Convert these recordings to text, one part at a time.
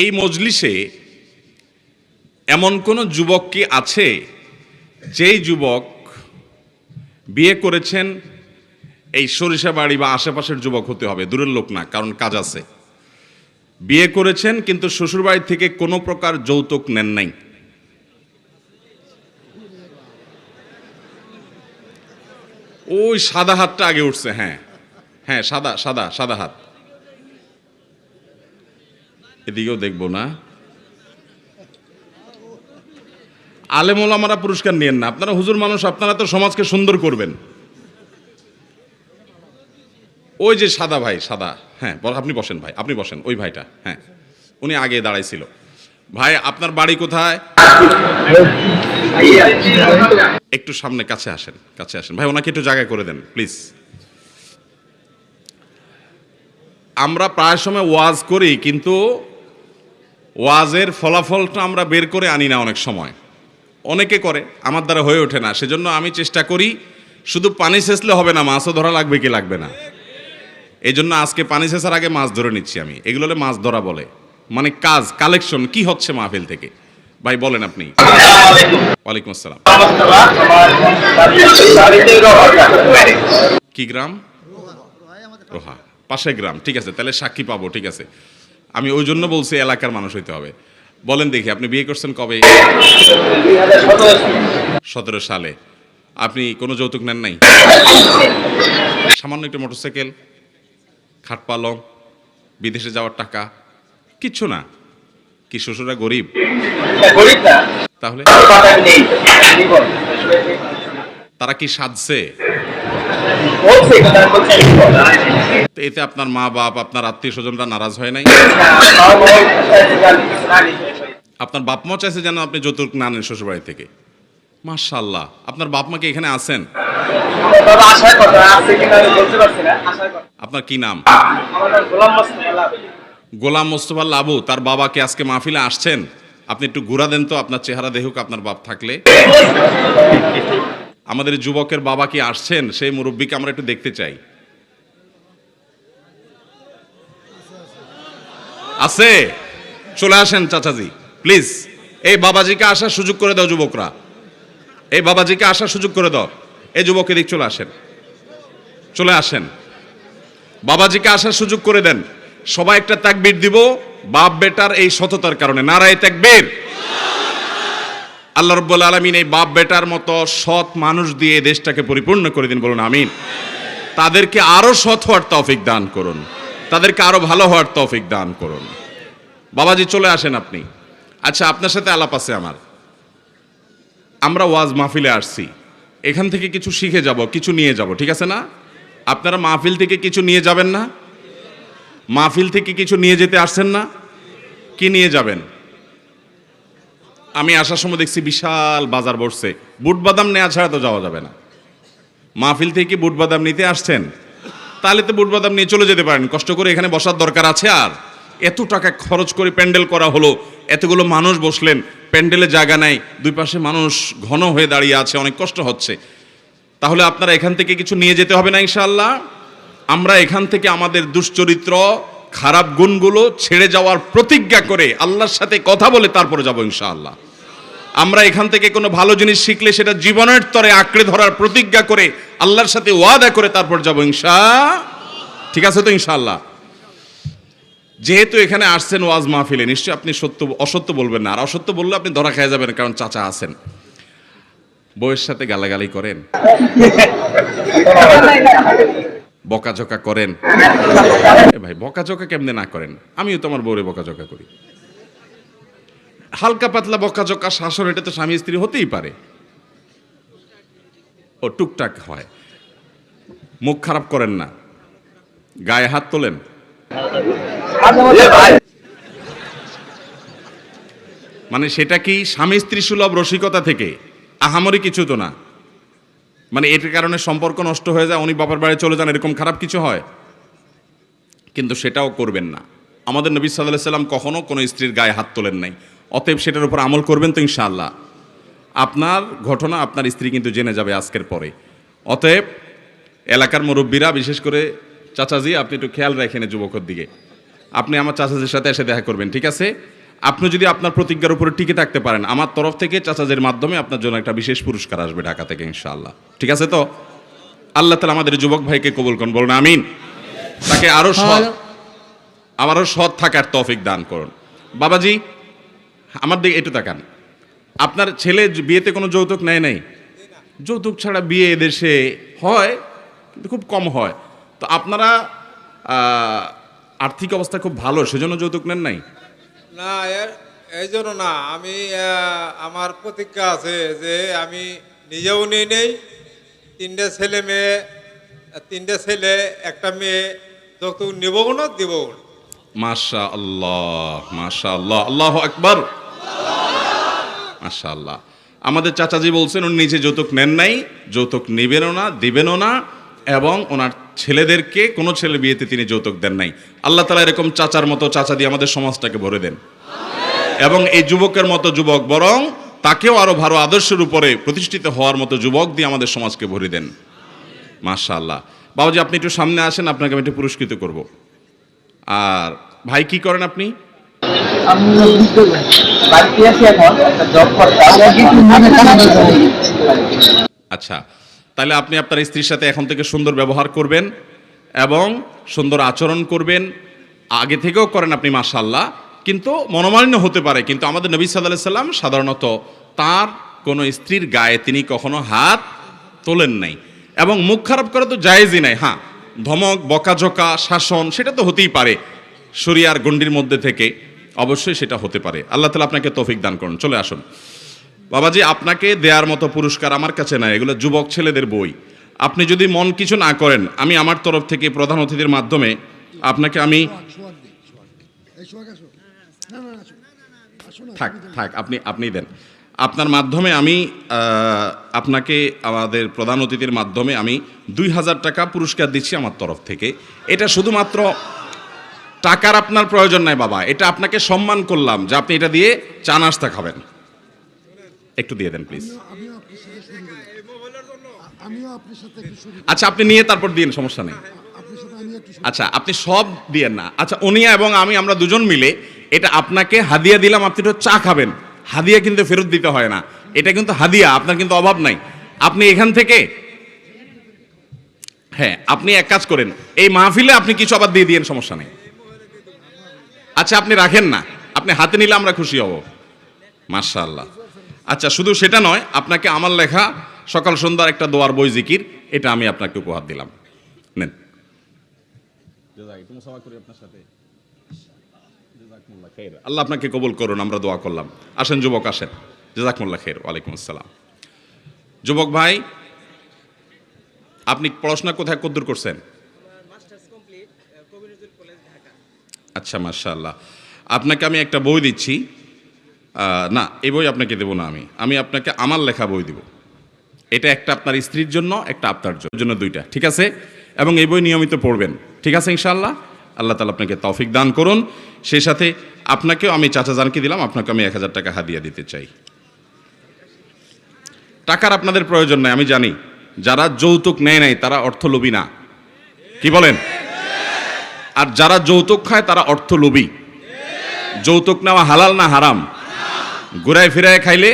এই মজলিসে এমন কোন যুবক কি আছে যেই যুবক বিয়ে করেছেন? এই সরিষাবাড়ি বা আশেপাশের যুবক হতে হবে, দূরের লোক না, কারণ কাজ আছে। বিয়ে করেছেন কিন্তু শ্বশুরবাড়ি থেকে কোনো প্রকার যৌতুক নেন নাই। ওই সাদা হাতটা আগে উঠছে। হ্যাঁ হ্যাঁ, সাদা সাদা সাদা হাত। এদিকেও দেখবো না। আলেম ওলামারা পুরস্কার নিয়েন না, আপনারা হুজুর মানুষ, আপনারা তো সমাজকে সুন্দর করবেন। ওই যে সাদা ভাই, সাদা, হ্যাঁ আপনি বসেন ভাই, আপনি বসেন। ওই ভাইটা, হ্যাঁ উনি আগে দাঁড়াইছিল। ভাই আপনার বাড়ি কোথায়? একটু সামনে, কাছে আসেন, কাছে আসেন ভাই, ওনাকে একটু জায়গা করে দেন প্লিজ। আমরা প্রায় সময় ওয়াজ করি কিন্তু ওয়াজের ফলাফলটা আমরা বের করে আনি না অনেক সময়। অনেকে করে, আমার দ্বারা হয়ে ওঠে না। সেজন্য আমি চেষ্টা করি, শুধু পানি সেচলে হবে না, মাছও ধরা লাগবে কি লাগবে না। এই জন্য আজকে পানি সেচার আগে মাছ ধরে নিচ্ছি আমি। এগুলো হলে মাছ ধরা বলে, মানে কাজ কালেকশন কি হচ্ছে মাহফিল থেকে। ভাই বলেন আপনি। ওয়ালাইকুম আসসালাম। কি গ্রাম? রোহা, পাশে গ্রাম। ঠিক আছে, তাহলে সাক্ষী পাবো। ঠিক আছে, আমি ওই জন্য বলছি এলাকার মানুষ হইতে হবে। বলেন দেখি, আপনি বিয়ে করছেন কবে? 17 সালে। আপনি কোনো যৌতুক নেন নাই? সামান্য একটু মোটরসাইকেল, খাট পালং, বিদেশে যাওয়ার টাকা, কিচ্ছু না? কি শ্বশুরা গরিব? তাহলে তারা কি সাজছে? এতে আপনার মা বাপ, আপনার আত্মীয় স্বজনরা নারাজ হয় নাই? আপনার বাপ মা চাইছে যেন আপনি যৌতুক না নেন শ্বশুরবাড়ি থেকে। মাশাআল্লাহ, আপনার বাপ মা কি এখানে আছেন? আপনার কি নাম? গোলাম মোস্তফা লাবু। তার বাবাকে আজকে মাহফিলে আসছেন? আপনি একটু ঘুরা দেন তো, আপনার চেহারা দেখুক আপনার বাপ থাকলে। আমাদের যুবকের বাবা কি আসছেন? সেই মুরব্বীকে আমরা একটু দেখতে চাই। আছে? চলে আসেন চাচাজি প্লিজ। এই বাবাজিকে আসার সুযোগ করে দাও যুবকরা, এই বাবাজিকে আসার সুযোগ করে দাও। এই যুবক এদিক চলে আসেন, চলে আসেন, বাবাজিকে আসার সুযোগ করে দেন। সবাই একটা তাকবীর দিব বাপ বেটার এই সততার কারণে। নারায়ে তাকবীর। আল্লাহ রাব্বুল আলামিন এই বাপ বেটার মতো সৎ মানুষ দিয়ে দেশটাকে পরিপূর্ণ করে দিন, বলুন আমিন। তাদেরকে আরো সৎ হওয়ার তৌফিক দান করুন, তাদেরকে আরো ভালো হওয়ার তৌফিক দান করুন। বাবাজি চলে আসেন আপনি। আচ্ছা, আপনার সাথে আলাপ আছে আমার। আমরা ওয়াজ মাহফিলে আসছি, এখান থেকে কিছু শিখে যাব, কিছু নিয়ে যাব, ঠিক আছে না? আপনারা মাহফিল থেকে কিছু নিয়ে যাবেন না? মাহফিল থেকে কিছু নিয়ে যেতে আসছেন না? কি নিয়ে যাবেন? আমি আসার সময় দেখছি বিশাল বাজার বসছে, বুট বাদাম নেওয়া ছাড়া তো যাওয়া যাবে না। মাহফিল থেকে বুট বাদাম নিতে আসছেন, তাহলে তো বুট বাদাম নিয়ে চলে যেতে পারেন। কষ্ট করে এখানে বসার দরকার আছে? আর এত টাকা খরচ করে প্যান্ডেল করা হলো, এতগুলো মানুষ বসলেন, প্যান্ডেলে জায়গা নাই, দুই পাশে মানুষ ঘন হয়ে দাঁড়িয়ে আছে, অনেক কষ্ট হচ্ছে। তাহলে আপনারা এখান থেকে কিছু নিয়ে যেতে হবে না ইনশাআল্লাহ? আমরা এখান থেকে আমাদের দুশ্চরিত্র, খারাপ গুণগুলো ছেড়ে যাওয়ার প্রতিজ্ঞা করে আল্লাহর সাথে কথা বলে তারপরে যাব ইনশাআল্লাহ। আমরা এখান থেকে কোনো ভালো জিনিস শিখলে সেটা জীবনের তরে আঁকড়ে ধরার প্রতিজ্ঞা করে আল্লাহর সাথে ওয়াদা করে তারপর যাব ঠিক আছে তো ইনশাআল্লাহ? যেহেতু এখানে আসছেন ওয়াজ মাহফিলে, নিশ্চয়ই আপনি সত্য অসত্য বলবেন না। আর অসত্য বললে আপনি ধরা খেয়ে যাবেন, কারণ চাচা আছেন। বউয়ের সাথে গালাগালি করেন, বকাঝকা করেন। এ ভাই, বকাঝকা কেমনে না করেন? আমিও তো আমার বউরে বকাঝকা করি। হালকা পাতলা বকাঝকা, শাসন, এটা তো স্বামী স্ত্রী হতেই পারে। ও টুকটাক হয়। মুখ খারাপ করেন না, গায়ে হাত তোলেন। মানে সেটা কি স্বামী স্ত্রী সুলভ রসিকতা থেকে? আহামরি কিছু তো না। মানে এটার কারণে সম্পর্ক নষ্ট হয়ে যায়, উনি বাবার বাড়ি চলে যান, এরকম খারাপ কিছু হয়? কিন্তু সেটাও করবেন না। আমাদের নবী সাল্লাল্লাহু আলাইহি সাল্লাম কখনো কোনো স্ত্রীর গায়ে হাত তোলেন নাই। অতএব সেটার উপর আমল করবেন তো ইনশাআল্লাহ? আপনার ঘটনা আপনার স্ত্রী কিন্তু জেনে যাবে আজকের পরে। অতএব এলাকার মুরব্বীরা, বিশেষ করে চাচাজি, আপনি একটু খেয়াল রাখেন যুবকের দিকে। আপনি আমার চাচাজির সাথে এসে দেখা করবেন, ঠিক আছে? আপনি যদি আপনার প্রতিজ্ঞার উপরে টিকে থাকতে পারেন, আমার তরফ থেকে চাচাজির মাধ্যমে আপনার জন্য একটা বিশেষ পুরস্কার আসবে ঢাকা থেকে ইনশাআল্লাহ, ঠিক আছে? তো আল্লাহ তাআলা আমাদের যুবক ভাইকে কবুল করুন, বলুন আমিন। তাকে আরো সৎ থাকার তৌফিক দান করুন। বাবাজি আমার দিকে একটু তাকান। আপনার ছেলে বিয়েতে কোনো যৌতুক নেয় নাই? যৌতুক ছাড়া বিয়ে এদেশে হয় কিন্তু খুব কম হয়। তো আপনারা আর্থিক অবস্থা খুব ভালো, সেজন্য যৌতুক নেন নাই? না, এই জন্য না। আমি আমার প্রতিজ্ঞা আছে যে আমি নিজেও নিই নেই, তিনটে ছেলে একটা মেয়ে, যৌতুক নেবও না, দেবও না। মাশাআল্লাহ, মাশাআল্লাহ, আল্লাহু আকবার, মাশাআল্লাহ। আমাদের চাচাজি বলছেন উনি নিজে যৌতুক নেন নাই, যৌতুক নেবেনও না, দিবেনও না, এবং ওনার ছেলেদেরকে কোনো ছেলে বিয়েতে তিনি যৌতুক দেন নাই। আল্লাহ তাআলা এরকম চাচার মতো চাচা দিয়ে আমাদের সমাজটাকে ভরে দেন, এবং এই যুবকের মতো যুবক, বরং তাকেও আরো ভালো আদর্শের উপরে প্রতিষ্ঠিত হওয়ার মতো যুবক দিয়ে আমাদের সমাজকে ভরে দেন। মাশাআল্লাহ। বাবাজি আপনি একটু সামনে আসেন, আপনাকে আমি একটু পুরস্কৃত করব। আর ভাই কি করেন আপনি? আমি বাড়িতে আছি, এখন একটা জব করতাম। আচ্ছা, তাহলে আপনি আপনার স্ত্রীর সাথে এখন থেকে সুন্দর ব্যবহার করবেন এবং সুন্দর আচরণ করবেন। আগে থেকেও করেন আপনি মাশাআল্লাহ, কিন্তু মনোমালিন্য হতে পারে। কিন্তু আমাদের নবী সাল্লাল্লাহু আলাইহি সাল্লাম সাধারণত তার কোনো স্ত্রীর গায়ে তিনি কখনো হাত তোলেন নাই, এবং মুখ খারাপ করা তো জায়েজই নাই। হ্যাঁ, ধমক, বকাঝকা, শাসন সেটা তো হতেই পারে, শরিয়ার গণ্ডির মধ্যে থেকে অবশ্যই সেটা হতে পারে। আল্লাহ তাআলা আপনাকে তৌফিক দান করুন। চলে আসুন বাবাজি, আপনাকে দেওয়ার মতো পুরস্কার আমার কাছে নাই, এগুলো যুবক ছেলেদের বই। আপনি যদি মন কিছু না করেন, আমি আমার তরফ থেকে প্রধান অতিথির মাধ্যমে আপনাকে আমি থাক আপনি দেন, আপনার মাধ্যমে আমি আপনাকে আমাদের প্রধান অতিথির মাধ্যমে আমি 2000 টাকা পুরস্কার দিচ্ছি আমার তরফ থেকে। এটা শুধুমাত্র টাকার আপনার প্রয়োজন নাই বাবা, এটা আপনাকে সম্মান করলাম যে আপনি এটা দিয়ে চা নাস্তা খাবেন। একটু দিয়ে দেন প্লিজ। আচ্ছা আপনি নিয়ে তারপর দিন, সমস্যা নেই। আচ্ছা আপনি সব দিয়েন না। আচ্ছা উনি এবং আমরা দুজন মিলে এটা আপনাকে হাদিয়া দিলাম, আপনি তো চা খাবেন। হাদিয়া কিন্তু ফেরত দিতে হয় না, এটা কিন্তু হাদিয়া, আপনার কিন্তু অভাব নাই। আপনি এখান থেকে, হ্যাঁ আপনি এক কাজ করেন, এই মাহফিলে আপনি কিছু আবার দিয়ে দিয়েন, সমস্যা নেই। আচ্ছা আপনি রাখেন না, আপনি হাতে নিলে আমরা খুশি হব। মাশাআল্লাহ। আচ্ছা শুধু সেটা নয়, আপনাকে আমার লেখা সকাল সন্ধ্যার একটা দোয়ার বই জিকির, এটা আমি আপনাকে উপহার দিলাম, নেন। আল্লাহ আপনাকে কবুল করুন, আমরা দোয়া করলাম। আসেন যুবক, আসেন। জাযাকুমুল্লাহ খাইর। ওয়ালাইকুম আসসালাম। যুবক ভাই, আপনি পড়াশোনা কোথায় কদ্দূর করছেন? আচ্ছা মাশাআল্লাহ। আপনাকে আমি একটা বই দিচ্ছি। না, এই বই আপনাকে দেবো না, আমি আপনাকে আমার লেখা বই দিব। এটা একটা আপনার স্ত্রীর জন্য, একটা আপনার জন্য, দুইটা, ঠিক আছে? এবং এই বই নিয়মিত পড়বেন, ঠিক আছে ইনশাআল্লাহ। আল্লাহ তাআলা আপনাকে তৌফিক দান করুন। সেই সাথে আপনাকেও আমি চাচা জানকে দিলাম, আপনাকে আমি 1000 টাকা হাদিয়া দিতে চাই। টাকার আপনাদের প্রয়োজন নাই, আমি জানি। যারা যৌতুক নেয় নাই তারা অর্থলোভী না, কি বলেন? আর যারা যৌতুক খায় তারা অর্থলোভী। যৌতুক নেওয়া হালাল না হারাম? ঘুরায় ফিরায় খাইলে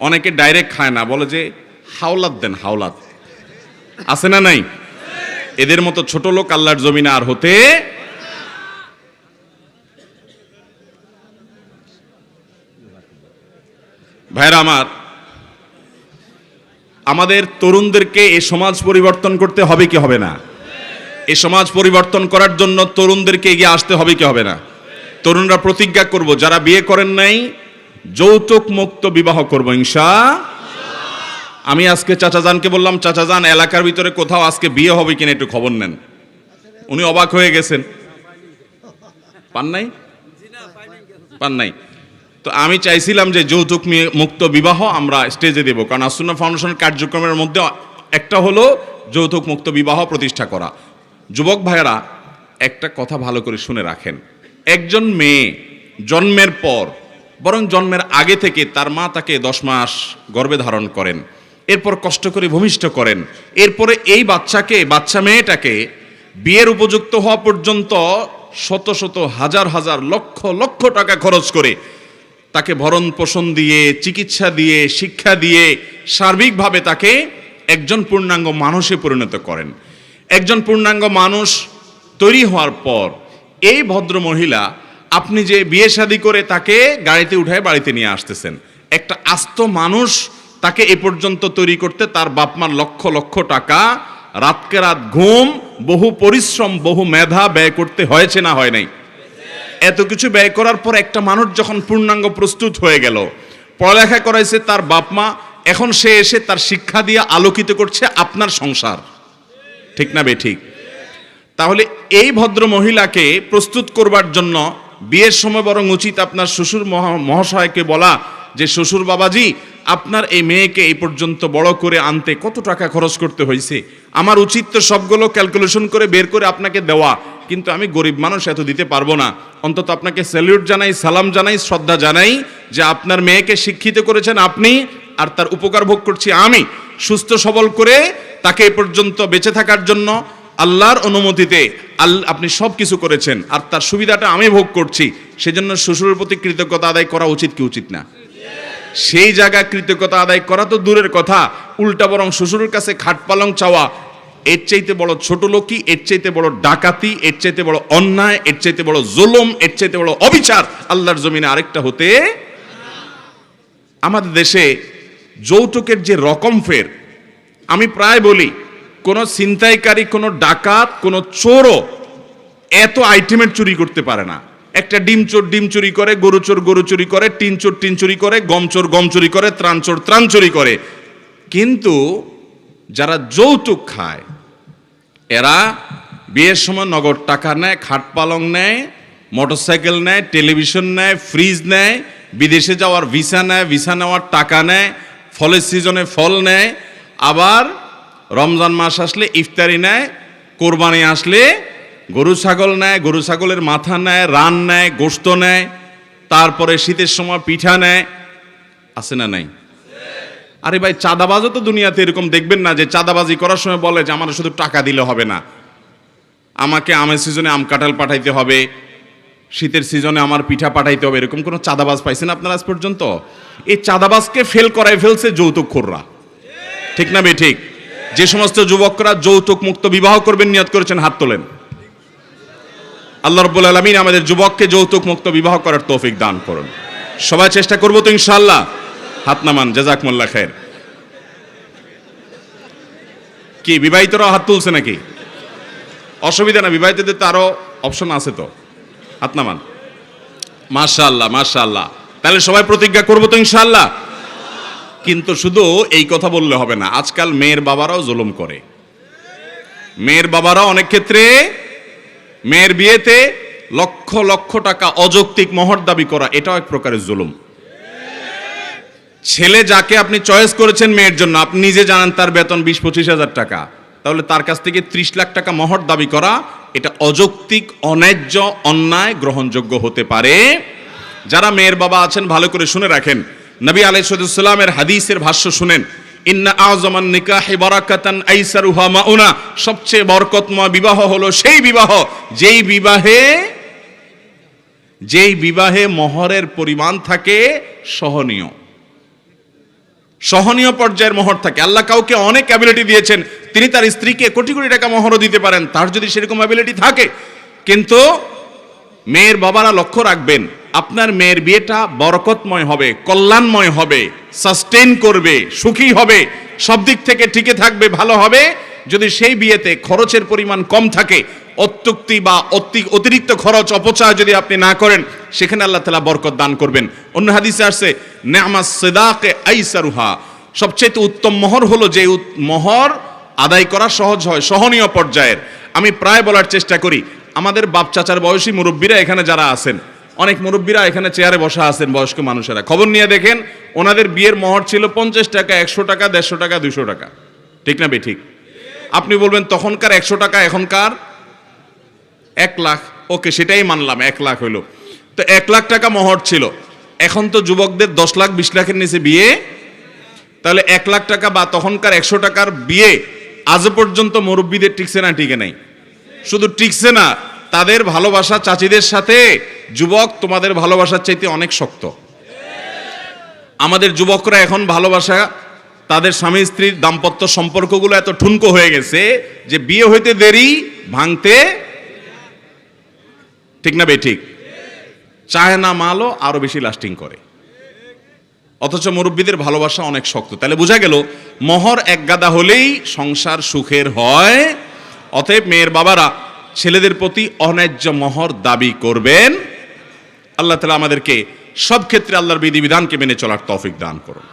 অনেকে ডাইরেক্ট খায় না, বলে যে হাওলাত দেন, হাওলাত আছে না নাই? এদের মতো ছোট লোক আল্লাহর জমিনে আর হতে। ভাইরা আমার, আমাদের তরুণদেরকে এই সমাজ পরিবর্তন করতে হবে কি হবে না? এই সমাজ পরিবর্তন করার জন্য তরুণদেরকে এগিয়ে আসতে হবে কি হবে না? তরুণরা প্রতিজ্ঞা করব, যারা বিয়ে করেন নাই যৌতুক মুক্ত বিবাহ করব ইনশাআল্লাহ। আমি আজকে চাচা জানকে বললাম, চাচা জান এলাকার ভিতরে কোথাও আজকে বিয়ে হবে কিনা একটু খবর নেন। উনি অবাক হয়ে গেছেন, পান নাই। তো আমি চাইছিলাম যে যৌতুক মুক্ত বিবাহ আমরা স্টেজে দেব, কারণ আসুন্নাহ ফাউন্ডেশনের কার্যক্রমের মধ্যে একটা হলো যৌতুক মুক্ত বিবাহ প্রতিষ্ঠা করা। যুবক ভাইয়েরা একটা কথা ভালো করে শুনে রাখেন, একজন মেয়ে জন্মের পর, বরং জন্মের আগে থেকে তার মা তাকে 10 মাস গর্ভে ধারণ করেন, এরপর কষ্ট করে ভূমিষ্ঠ করেন, এরপরে এই বাচ্চা মেয়েটাকে বিয়ের উপযুক্ত হওয়া পর্যন্ত শত শত হাজার হাজার লক্ষ লক্ষ টাকা খরচ করে তাকে ভরণ পোষণ দিয়ে, চিকিৎসা দিয়ে, শিক্ষা দিয়ে সার্বিকভাবে তাকে একজন পূর্ণাঙ্গ মানুষে পরিণত করেন। একজন পূর্ণাঙ্গ মানুষ তৈরি হওয়ার পর এই ভদ্র মহিলা, আপনি যে বিয়ে শাদী করে তাকে গাড়িতে উঠায় বাড়িতে নিয়ে আসতেছেন, একটা আস্ত মানুষ তাকে এ পর্যন্ত তৈরি করতে তার বাপমার লক্ষ লক্ষ টাকা, রাতকে রাত ঘুম, বহু পরিশ্রম, বহু মেধা ব্যয় করতে হয়েছে না হয় নাই? এত কিছু ব্যয় করার পর একটা মানুষ যখন পূর্ণাঙ্গ প্রস্তুত হয়ে গেল, পড়ালেখা করাইছে তার বাপমা, এখন সে এসে তার শিক্ষা দিয়ে আলোকিত করছে আপনার সংসার, ঠিক না বেঠিক? তাহলে এই ভদ্র মহিলাকে প্রস্তুত করবার জন্য বিয়ের সময় বরং উচিত আপনার শ্বশুর মহাশয়কে বলা যে শ্বশুর বাবাজি, আপনার এই মেয়েকে এই পর্যন্ত বড় করে আনতে কত টাকা খরচ করতে হয়েছে, আমার উচিত তো সবগুলো ক্যালকুলেশন করে বের করে আপনাকে দেওয়া, কিন্তু আমি গরিব মানুষ, এত দিতে পারবো না। অন্তত আপনাকে স্যালিউট জানাই, সালাম জানাই, শ্রদ্ধা জানাই যে আপনার মেয়েকে শিক্ষিত করেছেন আপনি, আর তার উপকার ভোগ করছি আমি। সুস্থ সবল করে তাকে এ পর্যন্ত বেঁচে থাকার জন্য আল্লাহর অনুমতিতে আপনি সব কিছু করেছেন, আর তার সুবিধাটা আমি ভোগ করছি। সেজন্য শ্বশুরের প্রতি কৃতজ্ঞতা আদায় করা উচিত কি উচিত না? সেই জায়গায় কৃতজ্ঞতা আদায় করা তো দূরের কথা, উল্টা বরং শ্বশুরের কাছে খাট পালং চাওয়া, এর চাইতে বড় ছোট লোকই, এর চাইতে বড় ডাকাতি, এর চাইতে বড় অন্যায়, এর চাইতে বড় জুলুম, এর চাইতে বড় অবিচার আল্লাহর জমিনে আরেকটা হতে। আমাদের দেশে যৌতুকের যে রকম ফের, আমি প্রায় বলি কোন ছিনতাইকারী, কোন ডাকাত, কোন চোরও এত আইটেমের চুরি করতে পারে না। একটা ডিম চোর ডিম চুরি করে, গরু চোর গরু চুরি করে, টিন চোর টিন চুরি করে, গম চোর গম চুরি করে, ত্রাণ চোর ত্রাণ চুরি করে। কিন্তু যারা যৌতুক খায় এরা বিয়ের সময় নগদ টাকা নেয়, খাট পালং নেয়, মোটরসাইকেল নেয়, টেলিভিশন নেয়, ফ্রিজ নেয়, বিদেশে যাওয়ার ভিসা নেয়, ভিসা নেওয়ার টাকা নেয়, ফলের সিজনে ফল নেয়, আবার রমজান মাস আসলে ইফতারি নেয়, কোরবানি আসলে গরু ছাগল নেয়, গরু ছাগলের মাথা নেয়, রান নেয়, গোশত নেয়, তারপরে শীতের সময় পিঠা নেয়। আছে না নাই? আরে ভাই, চাঁদাবাজও তো দুনিয়াতে এরকম দেখবেন না যে চাঁদাবাজি করার সময় বলে যে আমার শুধু টাকা দিলে হবে না, আমাকে আমের সিজনে আম কাঁঠাল পাঠাইতে হবে, শীতের সিজনে আমার পিঠা পাঠাইতে হবে। এরকম কোনো চাঁদাবাজ পাইছেন আপনারা আজ পর্যন্ত? এই চাঁদাবাজকে ফেল করাই ফেলছে যৌতুকখোররা, ঠিক না বে ঠিক? যে সমস্ত যুবকরা যৌতুক মুক্ত বিবাহ করবেন নিয়ত করেছেন, হাত তোলেন। আল্লাহ রাব্বুল আলামিন আমাদের যুবককে যৌতুক মুক্ত বিবাহ করার তৌফিক দান করুন। সবাই চেষ্টা করবো তো ইনশাআল্লাহ? হাত নামান, জাযাকুমুল্লাহ খায়ের। কি বিবাহিতরাও হাত তুলছে নাকি? অসুবিধা না, বিবাহিতদের তো আরো অপশন আছে তো। হাত নামান। মাশাআল্লাহ মাশাআল্লাহ। তাহলে সবাই প্রতিজ্ঞা করবো তো ইনশাআল্লাহ? কিন্তু শুধু এই কথা বললে হবে না, আজকাল মেয়ের বাবারাও জুলুম করে। মেয়ের বাবারাও অনেক ক্ষেত্রে মেয়ের বিয়েতে লক্ষ লক্ষ টাকা অযৌক্তিক মোহর দাবি করা, এটাও এক প্রকারের জুলুম। ছেলে যাকে আপনি চয়েস করেছেন মেয়ের জন্য, আপনি নিজে জানেন তার বেতন 20-25 হাজার টাকা, তাহলে তার কাছ থেকে 30 লাখ টাকা মোহর দাবি করা, এটা অযৌক্তিক, অন্যায্য, অন্যায়, গ্রহণযোগ্য হতে পারে। যারা মেয়ের বাবা আছেন ভালো করে শুনে রাখেন, নবী আলাইহিস সালামের হাদিসের ভাষ্য শুনেন, ইন্না আযমান নিকাহি বারাকাতান আইসারুহা মাউনা, সবচেয়ে বরকতময় বিবাহ হলো সেই বিবাহ যেই বিবাহে মোহরের পরিমাণ থাকে সহনীয় পর্যায়ের মোহর থাকে। আল্লাহ কাউকে অনেক অ্যাবিলিটি দিয়েছেন, তিনি তার স্ত্রীকে কোটি কোটি টাকা মোহরও দিতে পারেন, তার যদি সেরকম অ্যাবিলিটি থাকে। কিন্তু মেয়ের বাবারা লক্ষ্য রাখবেন, আপনার মেয়ের বিয়েটা বরকতময় হবে, কল্যাণময় হবে, সাস্টেইন করবে, সুখী হবে, সব দিক থেকে টিকে থাকবে, ভালো হবে। যদি সেই বিয়েতে খরচের পরিমাণ কম থাকে, অত্যুক্তি বা অতিরিক্ত খরচ অপচয় যদি আপনি না করেন, সেখানে আল্লাহ তাআলা বরকত দান করবেন। অন্য হাদিসে আসছে, নি'মাস সিদাকে আইসারুহা, সবচেয়ে উত্তম মোহর হলো যে মোহর আদায় করা সহজ হয়, সহনীয় পর্যায়ের। আমি প্রায় বলার চেষ্টা করি, আমাদের বাপ চাচার বয়সী মুরব্বীরা এখানে যারা আছেন, অনেক মুরব্বীরা এখানে চেয়ারে বসা আছেন, বয়স্ক মানুষেরা, খবর নিয়ে দেখেন ওনাদের বিয়ের মোহর ছিল 50 টাকা, 100 টাকা, 150 টাকা, 200 টাকা, ঠিক না বেঠিক? আপনি বলবেন তখনকার 100 টাকা এখনকার 1 লাখ, ওকে সেটাই মানলাম, 1 লাখ হইল। তো 1 লাখ টাকা মোহর ছিল, এখন তো যুবকদের 10 লাখ 20 লাখের নিচে বিয়ে। তাহলে 1 লাখ টাকা বা তখনকার 100 টাকার বিয়ে আজ পর্যন্ত মুরব্বীদের টিকছে না? টিকে নাই। শুধু টিকছে না, তাদের ভালোবাসা চাচিদের সাথে যুবক তোমাদের ভালোবাসার চাইতে অনেক শক্ত। আমাদের যুবকরা এখন ভালোবাসা, তাদের স্বামী স্ত্রীর দাম্পত্য সম্পর্কগুলো এত ঠুনকো হয়ে গেছে যে বিয়ে হইতে দেরি, ভাঙতে ঠিক না বেঠিক, চায় না মালও আরো বেশি লাস্টিং করে। অথচ মুরব্বীদের ভালোবাসা অনেক শক্ত। তাহলে বোঝা গেল মোহর এক গাদা হলেই সংসার সুখের হয়। অতএব মেয়ের বাবারা ছেলেদের প্রতি অন্যায্য মোহর দাবি করবেন। আল্লাহ তাআলা আমাদেরকে সব ক্ষেত্রে আল্লাহর বিধিবিধানকে মেনে চলার তৌফিক দান করুন।